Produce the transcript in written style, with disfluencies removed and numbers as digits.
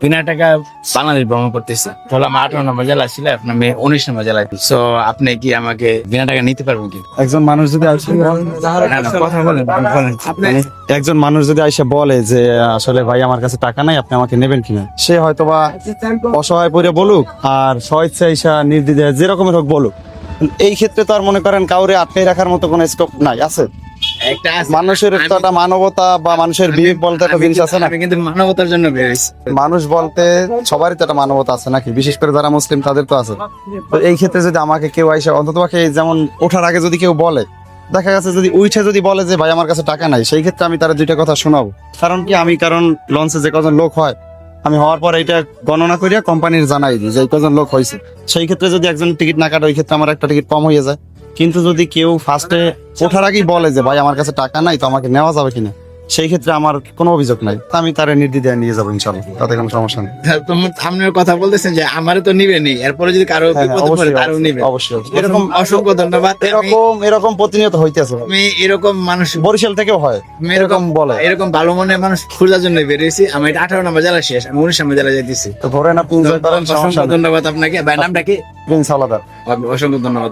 বিনা টাকা বাংলাদেশ ভ্রমণ করতেছে। তাহলে আমার 18 নম্বর জেলা ছিল, এখন আমি 19 নম্বর জেলায়। সো আপনি কি আমাকে বিনা টাকা নিতে পারবেন কি? একজন মানুষ যদি আইসা না, না, কথা বলেন, বলেন। মানে একজন মানুষ যদি আইসা বলে যে আসলে ভাই আমার কাছে টাকা নাই, আপনি আমাকে নেবেন কিনা, সে হয়তোবা অসহায় পড়ে বলুক আর স্বেচ্ছা আইসা নির্দ্বিধায় যেরকমের হোক বলুক, এই ক্ষেত্রে তো আর মনে করেন কাউরে আটকে রাখার মতো কোনো স্কোপ নাই। আছে একটা আছে। মানুষের তো একটা মানবতা বা মানুষের বিবেক বলতে একটা জিনিস আছে না। আমি কিন্তু মানবতার জন্য বেরিয়েছি। মানুষ বলতে সবারই তো একটা মানবতা আছে নাকি, বিশেষ করে যারা মুসলিম তাদের তো আছে। তো এই ক্ষেত্রে যদি আমাকে কেউ আইসা অন্তত যেমন ওঠার আগে যদি কেউ বলে, দেখা গেছে যদি উঠে যদি বলে যে ভাই আমার কাছে টাকা নাই, সেই ক্ষেত্রে আমি তার দুইটা কথা শোনাবো। কারণ লঞ্চে যে কজন লোক হয়, আমি হওয়ার পর এটা গণনা করিয়া কোম্পানির জানাই দিই যে এই কজন লোক হয়েছে। সেই ক্ষেত্রে যদি একজন টিকিট না কাটে, ওই ক্ষেত্রে আমার একটা টিকিট কম হয়ে যায়। কিন্তু যদি কেউ ফার্স্টে ওঠার আগেই বলে যে ভাই আমার কাছে টাকা নাই, তো আমাকে নেওয়া যাবে কিনা, সেই ক্ষেত্রে আমার কোনো অভিযোগ নাই, তা আমি তারে নির্দ্বিধায় নিয়ে যাবো ইনশাল্লাহ, তাতে কোনো সমস্যা নেই। আপনার কথা বলতেছেন যে আমারে তো নিবেনি, এরপরে যদি কারো হ্যাঁ, বিপদ পড়ে তারও নিবে। অবশ্যই এরকম অসংখ্য ধন্যবাদ। এরকম প্রতিনিয়ত হইতেছে। আমি এরকম মানুষ, বরিশাল থেকেও হয়, আমি এরকম বলে। এরকম ভালো মনের মানুষ খোঁজার জন্য বেরিয়েছি। আমি এটা 18 নম্বর জেলা শেষ, আমি 19 নম্বর জেলা যাইতেছি। তো ধরেন আপনি enjoy করেন, সমস্যা অসংখ্য নেই। ধন্যবাদ আপনাকে। ভাই নামটা কি? প্রিন্স হাওলাদার। অসংখ্য ধন্যবাদ।